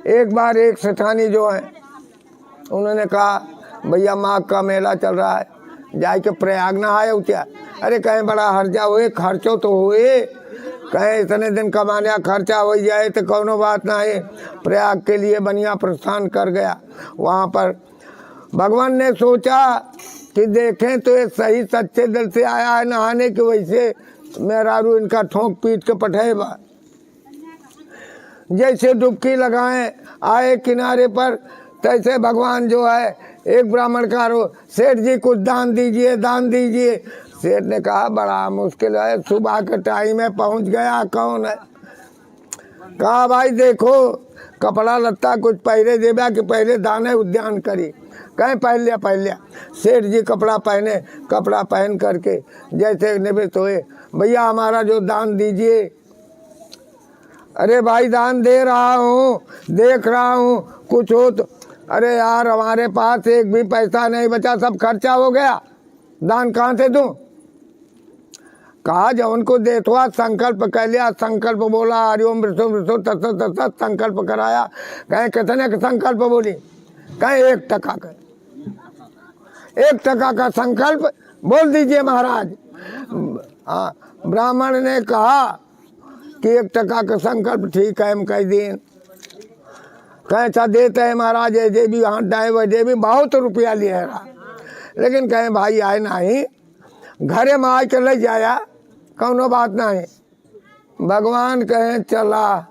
एक बार एक सेठानी जो है उन्होंने कहा भैया माघ का मेला चल रहा है, जाए के प्रयाग ना आए क्या? अरे कहीं बड़ा हर्जा हुए, खर्चो तो हुए, कहीं इतने दिन कमाने का खर्चा हो जाए तो कोनो बात ना है। प्रयाग के लिए बढ़िया प्रस्थान कर गया। वहाँ पर भगवान ने सोचा कि देखें तो ये सही सच्चे दिल से आया है नहाने की, वैसे मेहरारू इनका ठोंक पीट के पठेबा। जैसे डुबकी लगाएं आए किनारे पर, तैसे भगवान जो है एक ब्राह्मण का रो, सेठ जी कुछ दान दीजिए, दान दीजिए। सेठ ने कहा बड़ा मुश्किल है, सुबह के टाइम में पहुंच गया, कौन है? कहा भाई देखो कपड़ा लत्ता कुछ पहले देगा कि पहले दाने उद्यान करी। कहीं पहन लिया। सेठ जी कपड़ा पहने, कपड़ा पहन करके जैसे निवृत्त हुए, भैया हमारा जो दान दीजिए। अरे भाई दान दे रहा हूँ, देख रहा हूँ कुछ हो तो। अरे यार हमारे पास एक भी पैसा नहीं बचा, सब खर्चा हो गया, दान कहाँ से दूं? कहा जब उनको देथवा संकल्प कर लिया, संकल्प बोला हरिओम वृषो वृषो तत्त संकल्प कराया। कहीं कितने का संकल्प बोली? कहीं 1 टका का, 1 टका का संकल्प बोल दीजिए महाराज। हाँ ब्राह्मण ने कहा कि 1 टका का संकल्प ठीक है, हम कह दिन कैसा देते हैं महाराज, ये भी हाथ डाए वजे भी बहुत रुपया लिया रहा। लेकिन कहें भाई आए नहीं, घरे में आए के ले जाया, कौनो बात नहीं। भगवान कहें चला,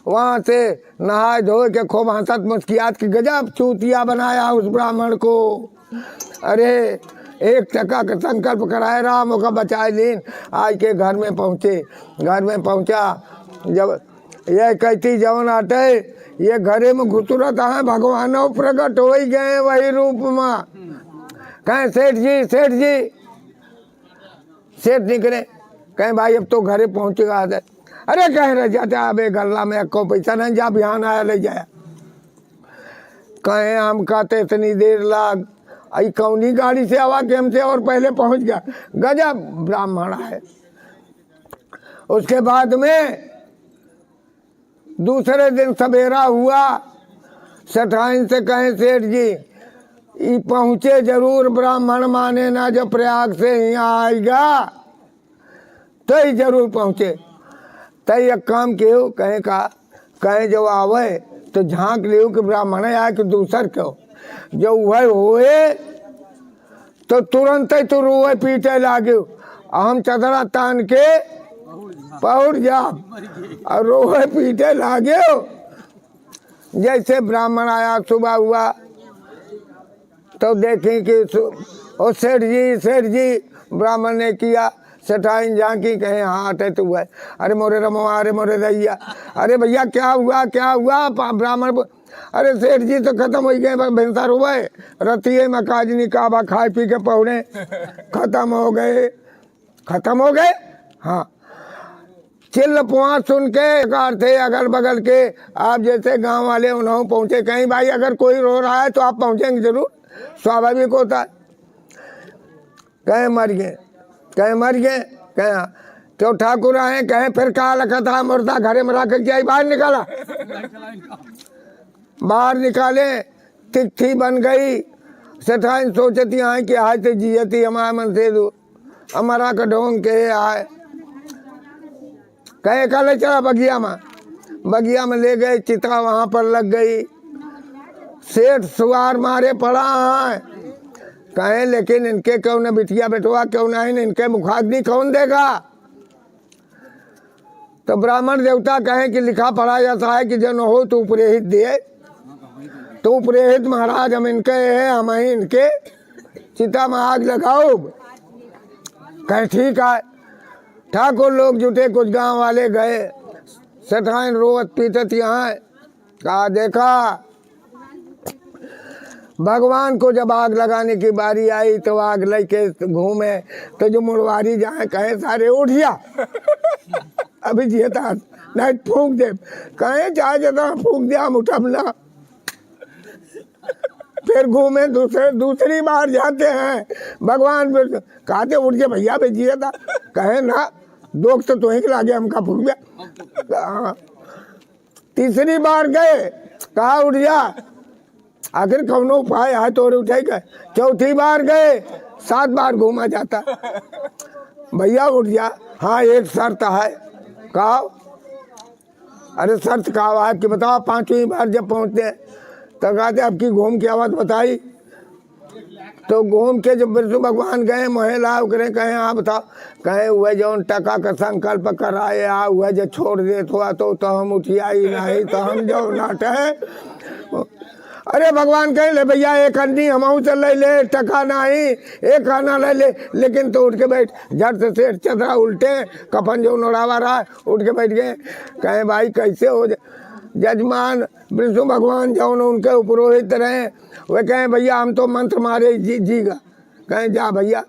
वहाँ से नहाए धोए के खूब हंसत मुस्कियात की गजब चूतिया बनाया उस ब्राह्मण को। अरे 1 टका का संकल्प कराए, राम का बचाए लीन। आज के घर में पहुँचे, घर में पहुँचा, जब यह कहती जवन आटे ये घरे में घुसरत है, भगवान प्रकट हो ही गए वही रूप में। कहें सेठ जी, सेठ जी। सेठ निकले, कहें भाई अब तो घरे पहुँचेगा। अरे कह रह जाते अबे गल्ला में को पैसा नहीं, जा बिहान आया ले जाया। कहें हम कहते इतनी देर लाग, आई कौनी गाड़ी से आवा के हमसे और पहले पहुँच गया। गजब ब्राह्मण है। उसके बाद में दूसरे दिन सवेरा हुआ, सेठाइन से कहें सेठ जी ये पहुँचे जरूर, ब्राह्मण माने ना जो प्रयाग से यहाँ आएगा तो ही जरूर पहुँचे। तो एक काम क्यों? कहें का कहें जो आवे तो झांक लियो कि ब्राह्मण आए कि दूसर क्यों। जो वह होए तो तुरंत ही तो रोए पीटे लागे, हम चदरा तान के पहुँच जा और रोए पीटे लागे। जैसे ब्राह्मण आया, सुबह हुआ तो देखें कि ओ सेठ जी। ब्राह्मण ने किया, सेठाइन झांकी, कहें हाँ अटे तू है। अरे मोरे रमवा, अरे मोरे रैया। अरे भैया क्या हुआ, क्या हुआ? ब्राह्मण अरे सेठ जी तो खत्म हो गए, भैंसा रोए रतिये में काजनी काबा खाए पी के पौने खत्म हो गए। खत्म हो गए, हाँ। चिल्ल पुआ सुन के थे अगल बगल के, आप जैसे गांव वाले उन्होंने पहुँचे। कहीं भाई अगर कोई रो रहा है तो आप पहुँचेंगे जरूर, स्वाभाविक होता है। कहें मर गए, कहें मर गए, कहें तो ठाकुर आए, कहें फिर कहा लखा था मुर्दा घरे में रख के बाहर निकाला। बाहर निकाले, तिथि बन गई। सेठाइन सोचती आए कि आए तो जियती हमारे मन से दो, हमारा का ढोंग के आए। कहे का ले चला बगिया में ले गए, चिता वहाँ पर लग गई। सेठ सुवार मारे पड़ा है। कहें लेकिन इनके क्यों न बिटिया बेटवा क्यों ना, इनके मुखाग्नि कौन देगा? तो ब्राह्मण देवता कहें कि लिखा पढ़ा जाता है कि जन हो तो पुरोहित दिए, तो पुरोहित महाराज हम इनके हैं, हम ही इनके चिता में आग लगाओ। कहें ठीक है। ठाकुर लोग जुटे, कुछ गांव वाले गए। सेठाइन रोवत पीटत यहाँ कहा देखा भगवान को जब आग लगाने की बारी आई तो आग लेके घूमे, तो जो मुड़वारी जाए कहे सारे उठिया अभी जियता नहीं फूंक दे। कहे चाहे जता फूंक दिया हम उठम ना। फिर घूमे दूसरी बार जाते हैं, भगवान कहते उठ के भैया पे जिया था। कहे ना दोस्त तो ही लागे हमका फूक दिया। तीसरी बार गए कहा उठ जा, आखिर कौनो उपाय है तो उठे गए। चौथी बार गए, 7 बार घूमा जाता। भैया उठ जा, हाँ एक शर्त है। कहा, अरे शर्त कहा है कि बताओ। 5वीं बार जब पहुँचते हैं तो कहते आपकी घूम की आवाज़ बताई। तो घूम के जब विष्णु भगवान गए मोहेला उकरे, कहे हाँ बताओ। कहे वह जो टका का संकल्प कराए आ वह जो छोड़ दे तो हम उठिया ही नहीं, तो हम जो नाटे। अरे भगवान कहे ले भैया एक अन्नी हम से ले ले, टका नहीं एक आना ले ले, लेकिन तो उठ के बैठ। झट से सेठ चदरा उल्टे, कफन जो नोड़ावा रहा उठ के बैठ गए। कहे भाई कैसे हो जजमान विष्णु भगवान जो उनके पुरोहित रहे, वे कहें भैया हम तो मंत्र मारे जीगा। कहें जा भैया